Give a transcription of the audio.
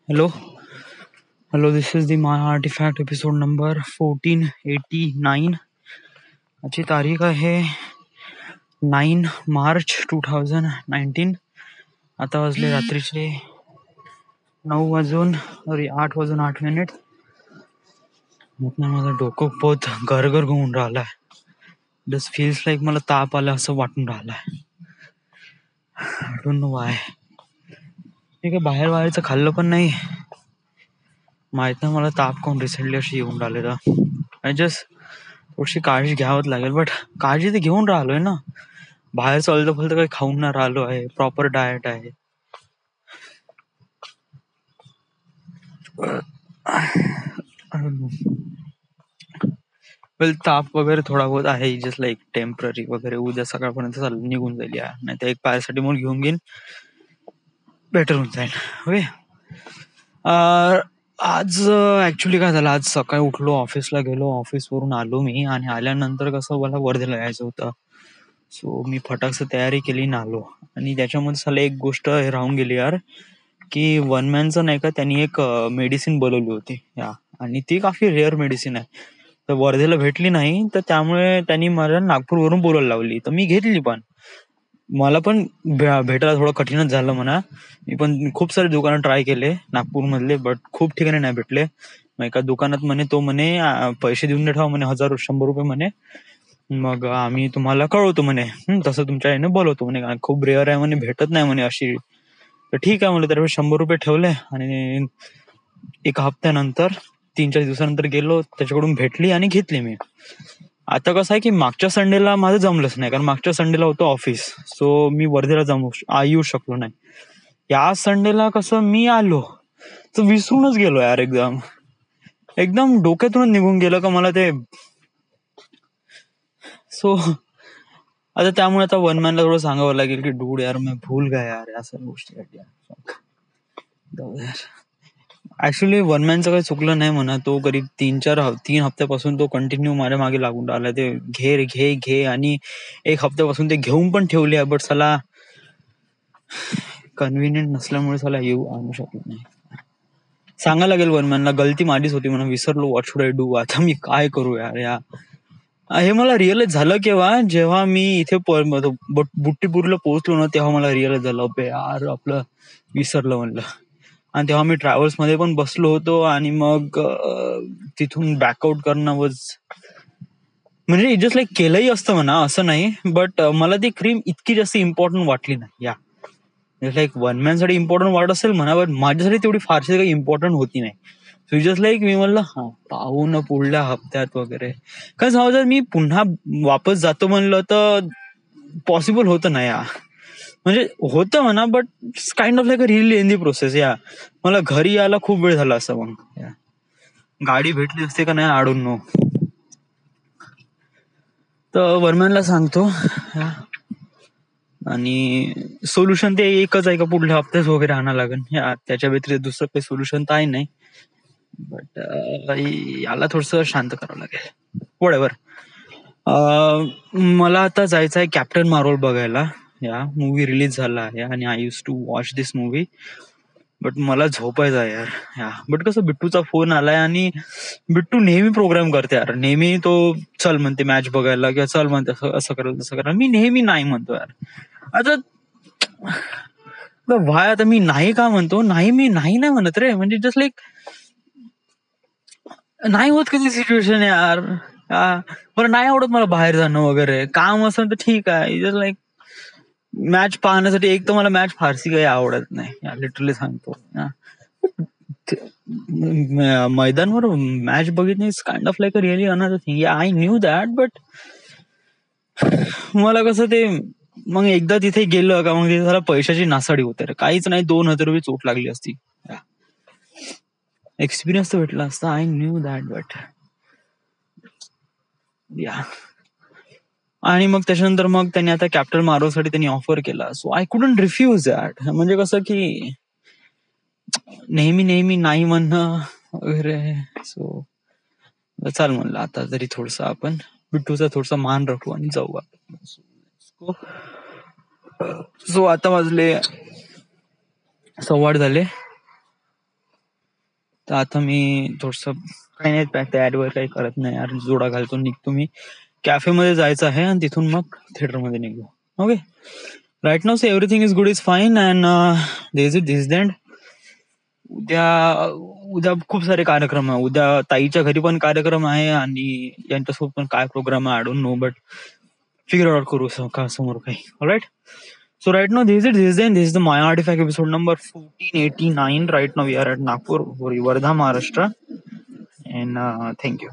Hello, hello. This is the My Artifact episode number 1489. आजची तारीख आहे 9 मार्च 2019. आता वाजले रात्रीचे 8:08. माझं डोकं बहुत गरगर घुमून राहिलाय. जस्ट फील्स लाईक मला ताप आला असं वाटून राहिलाय. I don't know why. मी काय बाहेरचं खाल्लं पण नाही. माहित नाही मला ताप कोण रिसेंटली अशी येऊन राहिलेला. आय जस्ट थोडीशी काळजी घ्यावंच लागेल. बट काळजी तर घेऊन राहिलोय ना. बाहेर चलतं फलतं काही खाऊन नाही राहिलो आहे. प्रॉपर डाएट आहे. वेल ताप वगैरे थोडा बहुत आहे. जस्ट लाईक टेम्पररी वगैरे. उद्या सकाळपर्यंत निघून जाईल यार. नाही तर एक पॅरासिटामॉल घेऊन घेईन, बेटर होऊन जाईल. ओके. आज ऍक्च्युली काय झालं, आज सकाळी उठलो, ऑफिसला गेलो, ऑफिसवरून आलो मी. आणि आल्यानंतर कसं मला वर्धेला यायचं होतं. सो मी फटाकस तयारी केली ना आलो. आणि त्याच्यामध्ये साला एक गोष्ट राहून गेली यार, की वन मॅनचं नाही का, त्यांनी एक मेडिसिन बोलवली होती या. आणि ती काफी रेअर मेडिसिन आहे. तर वर्धेला भेटली नाही, तर त्यामुळे त्यांनी मला नागपूरवरून बोलायला लावली. तर मी घेतली. पण मला पण भेटायला थोडं कठीणच झालं म्हणा. मी पण खूप सारे दुकानं ट्राय केले नागपूरमधले, बट खूप ठिकाणी नाही भेटले. मग एका दुकानात म्हणे पैसे देऊन ठेवा म्हणे, 100 रुपये म्हणे, मग आम्ही तुम्हाला कळवतो म्हणे. तसं तुमच्या याने बोलवतो म्हणे, खूप रेअर आहे म्हणे, भेटत नाही म्हणे अशी. तर ठीक आहे म्हणलं. तर 100 रुपये ठेवले. आणि एका हप्त्यानंतर 3-4 दिवसानंतर गेलो, त्याच्याकडून भेटली आणि घेतली मी. आता कसं आहे की मागच्या संडेला माझं जमलंच नाही, कारण मागच्या संडेला होतं ऑफिस. सो मी वर्धेला येऊ शकलो नाही. या संडेला कसं मी आलो तर विसरूनच गेलो यार. एकदम डोक्यातूनच निघून गेलं का मला ते. सो आता त्यामुळे आता वन मॅनला थोडं सांगावं लागेल की डूड यार मी भूल गया यार, असं गोष्टी. ऍक्च्युली वन मॅनचं काही चुकलं नाही म्हणा. तो करीब 3 हप्त्यापासून तो कंटिन्यू माझ्या मागे लागून राहिला. ते घे आणि 1 हप्त्यापासून ते घेऊन पण ठेवले. बट साला कन्व्हिनियंट नसल्यामुळे साला आणू शकलो नाही. सांगायला लागेल वन मॅनला, गलती माझीच होती म्हणून, विसरलो. What should I do. आता मी काय करू यार. हे मला रिअलाइज झालं केव्हा, जेव्हा मी इथे बुट्टीपूरला पोहोचलो ना, तेव्हा मला रिअलाइज झालं बे यार आपलं विसरलं म्हणलं. आणि तेव्हा मी ट्रॅव्हल्स मध्ये पण बसलो होतो. आणि मग तिथून बॅकआउट करणं म्हणजे जस्ट लाईक केलंही असतं म्हणा, असं नाही. बट मला ती क्रीम इतकी जास्त इम्पॉर्टंट वाटली नाही या. लाईक वन मॅन साठी इम्पॉर्टंट वाटत असेल म्हणा, बट माझ्यासाठी तेवढी फारशी काही इम्पॉर्टंट होती नाही. सो जस्ट लाईक मी म्हणलं पाहू ना पुढल्या हप्त्यात वगैरे. कारण समजा मी पुन्हा वापस जातो म्हणलं तर पॉसिबल होतं ना या. म्हणजे होतं म्हणा, but kind of like a really lengthy process या. मला घरी यायला खूप वेळ झाला असं. मग गाडी भेटली असते का नाही, आय डोंट नो. तर वरमॅनला सांगतो. आणि सोल्युशन ते एकच आहे का पुढल्या हप्त्यात वगैरे आणावं लागेल. त्याच्या व्यतिरिक्त दुसरं काही सोल्युशन तर आहे नाही. बट याला थोडस शांत करावं लागेल. व्हॉटएव्हर. मला आता जायचं आहे कॅप्टन मार्वल बघायला. या मूवी रिलीज झाला आहे आणि I use to watch this movie. But मला झोपायचं आहे यार. बट कसं बिट्टूचा फोन आलाय आणि बिट्टू नेहमी प्रोग्राम करते यार. नेहमी तो चल म्हणते मॅच बघायला, किंवा चल म्हणते असं करायला तसं करायला. मी नेहमी नाही म्हणतो यार. आता भाय, आता मी नाही का म्हणतो. मी नाही म्हणत रे. म्हणजे जस्ट लाईक नाही होत कधी सिच्युएशन यार. बरं नाही आवडत मला बाहेर जाणं वगैरे. काम असं तर ठीक आहे. जस्ट लाईक मॅच पाहण्यासाठी, एक तर मला मॅच फारशी काही आवडत नाही, लिटरली सांगतो. मैदानवर मॅच बघितली is kind of like a really another thing. I knew that. But मला कसं ते, मग एकदा तिथे गेलं का मग तिथे जरा पैशाची नासाडी होते रे. काहीच नाही, 2,000 रुपये चोट लागली असती. एक्सपिरियन्स तर भेटला असता. I knew that. बट या. आणि मग त्याच्यानंतर मग त्यांनी आता कॅप्टन मार्वलसाठी त्यांनी ऑफर केला. So I couldn't refuse that. म्हणजे कसं की नेहमी नाही म्हणणं वगैरे. सो चाल म्हणलं आता तरी थोडस आपण बिट्टूचा थोडसा मान राखू आणि जाऊ. सो आता वाजले 8:15 झाले. तर आता मी थोडस काही नाही, तयारीवर काही करत नाही यार, जोडा घालतो निघतो मी. कॅफेमध्ये जायचं आहे आणि तिथून मग थिएटरमध्ये निघू. Okay, right now everything is good, is fine and this is this end. उद्या उद्या खूप सारे कार्यक्रम आहे. उद्या ताईच्या घरी पण कार्यक्रम आहे आणि यांच्यासोबत पण काय प्रोग्राम आहे I don't no, but figure out करू का समोर काही. All right, so right now this is the Maya Artifact episode number 1489. Right now we are at Nagpur, Wardha, Maharashtra, and thank you.